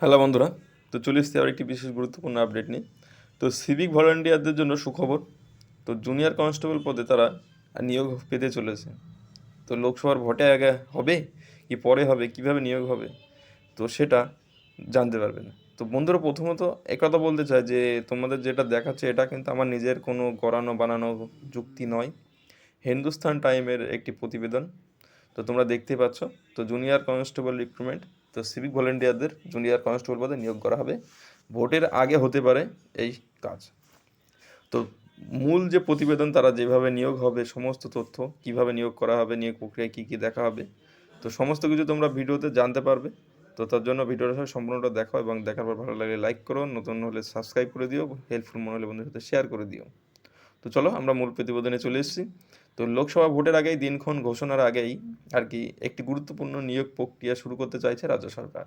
Hello বন্ধুরা, তো চলে এসেছি আর একটি বিশেষ গুরুত্বপূর্ণ আপডেট নিয়ে। তো সিভিক ভলান্টিয়ারদের জন্য সুখবর। তো জুনিয়র কনস্টেবল পদে তারা নিয়োগ পেতে চলেছে। তো লোকসভার ভোটে আগে হবে কি পরে হবে, কিভাবে নিয়োগ হবে, তো সেটা জানতে পারবেন। তো বন্ধুরা, প্রথমত একথা বলতে চাই যে তোমাদের যেটা দেখাচ্ছে এটা কিন্তু আমার নিজের কোনো গড়ানো বানানো যুক্তি নয়। হিন্দুস্তান টাইমের একটি প্রতিবেদন। তো তোমরা দেখতেই পাচ্ছ। তো জুনিয়র কনস্টেবল রিক্রুটমেন্ট, তো সিভিক ভলেন্টিয়ারদের জুনিয়র কনস্টেবল পদে নিয়োগ করা হবে। ভোটের আগে হতে পারে এই কাজ। তো মূল যে প্রতিবেদন, তারা যেভাবে নিয়োগ হবে, সমস্ত তথ্য কিভাবে নিয়োগ করা হবে, নিয়োগ প্রক্রিয়ায় কী কী দেখা হবে, তো সমস্ত কিছু তোমরা ভিডিওতে জানতে পারবে। তো তার জন্য ভিডিওটা সম্পূর্ণটা দেখো এবং দেখার পর ভালো লাগলে লাইক করো, নতুন হলে সাবস্ক্রাইব করে দিও, হেল্পফুল মনে হলে বন্ধুদের সাথে শেয়ার করে দিও। তো চলো আমরা মূল প্রতিবেদনে চলে এসেছি। তো লোকসভা ভোটের আগেই, দিনক্ষণ ঘোষণার আগেই আর কি একটি গুরুত্বপূর্ণ নিয়োগ প্রক্রিয়া শুরু করতে চাইছে রাজ্য সরকার।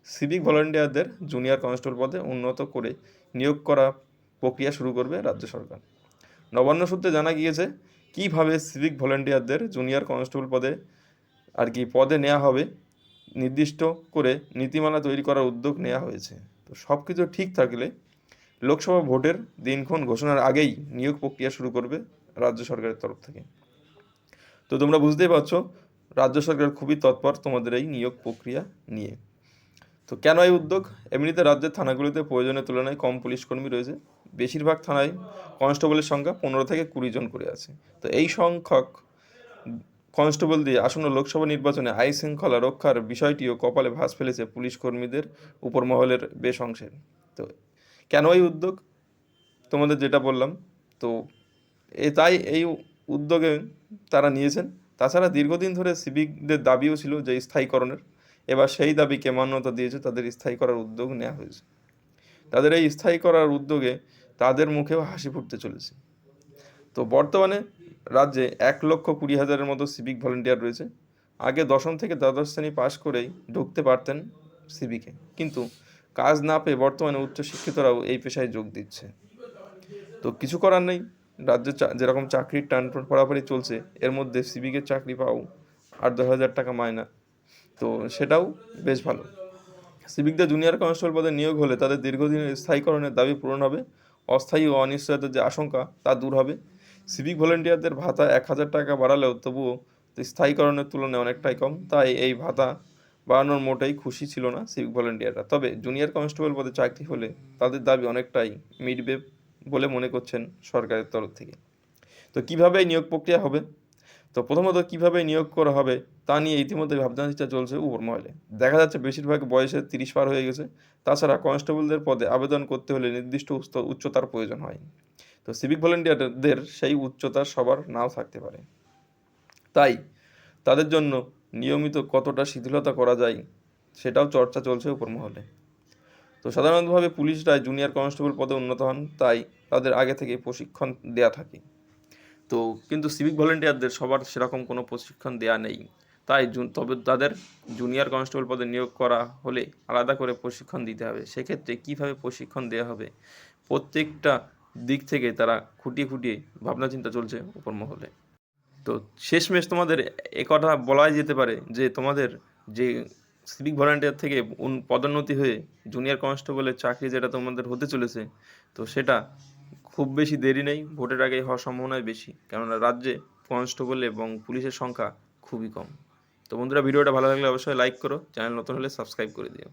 সিভিক ভলান্টিয়ারদের জুনিয়র কনস্টেবল পদে উন্নত করে নিয়োগ করা প্রক্রিয়া শুরু করবে রাজ্য সরকার। নবান্ন সূত্রে জানা গিয়েছে কিভাবে সিভিক ভলান্টিয়ারদের জুনিয়র কনস্টেবল পদে পদে নেওয়া হবে, নির্দিষ্ট করে নীতিমালা তৈরি করার উদ্যোগ নেওয়া হয়েছে। তো সব কিছু ঠিক থাকলে লোকসভা ভোটের দিনক্ষণ ঘোষণার আগেই নিয়োগ প্রক্রিয়া শুরু করবে রাজ্য সরকারের তরফ থেকে। তো তোমরা বুঝতেই পারছো, রাজ্য সরকার খুবই তৎপর তোমাদের এই নিয়োগ প্রক্রিয়া নিয়ে। তো কেন এই উদ্যোগ? এমনিতে রাজ্যের থানাগুলিতে প্রয়োজনের তুলনায় কম পুলিশ কর্মী রয়েছে। বেশিরভাগ থানায় কনস্টেবলের সংখ্যা 15 থেকে 20 জন করে আছে। তো এই সংখ্যক কনস্টেবল দিয়ে আসন্ন লোকসভা নির্বাচনে আইন শৃঙ্খলা রক্ষার বিষয়টিও কপালে ভাঁজ ফেলেছে পুলিশ কর্মীদের উপর মহলের বেশ অংশের। তো কেন এই উদ্যোগ? তোমাদের যেটা বললাম, তো তাই এই উদ্যোগে তারা নিয়েছেন। তাছাড়া দীর্ঘদিন ধরে সিভিকদের দাবিও ছিল যে স্থায়ীকরণের। এবার সেই দাবিকে মান্যতা দিয়েছে, তাদের স্থায়ী করার উদ্যোগ নেওয়া হয়েছে। তাদের এই স্থায়ী করার উদ্যোগে তাদের মুখেও হাসি ফুটতে চলেছে। তো বর্তমানে রাজ্যে 1,20,000-এর মতো সিভিক ভলেন্টিয়ার রয়েছে। আগে দশম থেকে দ্বাদশ শ্রেণী পাশ করেই ঢুকতে পারতেন সিভিকে, কিন্তু কাজ না পেয়ে বর্তমানে উচ্চশিক্ষিতরাও এই পেশায় যোগ দিচ্ছে। তো কিছু করার নেই, রাজ্যে যেরকম চাকরির টান পড়াপড়ি চলছে, এর মধ্যে সিভিকের চাকরি পাও 8-10 হাজার টাকা মায়না, তো সেটাও বেশ ভালো। সিভিকদের জুনিয়র কনস্টেবল পদে নিয়োগ হলে তাদের দীর্ঘদিনের স্থায়ীকরণের দাবি পূরণ হবে, অস্থায়ী ও অনিশ্চয়তার যে আশঙ্কা তা দূর হবে। সিভিক ভলেন্টিয়ারদের ভাতা 1,000 টাকা বাড়ালেও তবুও স্থায়ীকরণের তুলনায় অনেকটাই কম, তাই এই ভাতা বাড়ানোর মোটেই খুশি ছিল না সিভিক ভলেন্টিয়াররা। তবে জুনিয়র কনস্টেবল পদে চাকরি হলে তাদের দাবি অনেকটাই মিটবে বলে মনে করছেন সরকারের তরফ থেকে। তো কীভাবে এই নিয়োগ প্রক্রিয়া হবে? তো প্রথমত কীভাবে নিয়োগ করা হবে তা নিয়ে ইতিমধ্যে ভাবনাচিন্তা চলছে উপর মহলে। দেখা যাচ্ছে বেশিরভাগ বয়সে 30 পার হয়ে গেছে। তাছাড়া কনস্টেবলদের পদে আবেদন করতে হলে নির্দিষ্ট উচ্চতার প্রয়োজন হয়। তো সিভিক ভলেন্টিয়ারদের সেই উচ্চতা সবার নাও থাকতে পারে। তাই তাদের জন্য নিয়মিত কতটা শিথিলতা করা যায় সেটাও চর্চা চলছে উপর মহলে। তো সাধারণতভাবে পুলিশরা জুনিয়র কনস্টেবল পদে উন্নত হন, তাই তাদের আগে থেকে প্রশিক্ষণ দেয়া থাকে। তো কিন্তু সিভিক ভলেন্টিয়ারদের সবার সেরকম কোনো প্রশিক্ষণ দেয়া নেই। তাই তবে তাদের জুনিয়র কনস্টেবল পদে নিয়োগ করা হলে আলাদা করে প্রশিক্ষণ দিতে হবে। সেক্ষেত্রে কীভাবে প্রশিক্ষণ দেওয়া হবে, প্রত্যেকটা দিক থেকে তারা খুঁটিয়ে খুঁটিয়ে ভাবনাচিন্তা চলছে উপর মহলে। তো শেষমেশ তোমাদের কথা বলাই যেতে পারে যে তোমাদের যে সিভিক ভলান্টিয়ার থেকে পদোন্নতি হয়ে জুনিয়র কনস্টেবলের চাকরি যেটা তোমাদের হতে চলেছে, তো সেটা খুব বেশি দেরি নেই, ভোটের আগেই হওয়ার সম্ভাবনাই বেশি, কেননা রাজ্যে কনস্টেবল এবং পুলিশের সংখ্যা খুবই কম। তো বন্ধুরা, ভিডিওটা ভালো লাগলে অবশ্যই লাইক করো, চ্যানেল নতুন হলে সাবস্ক্রাইব করে দিও।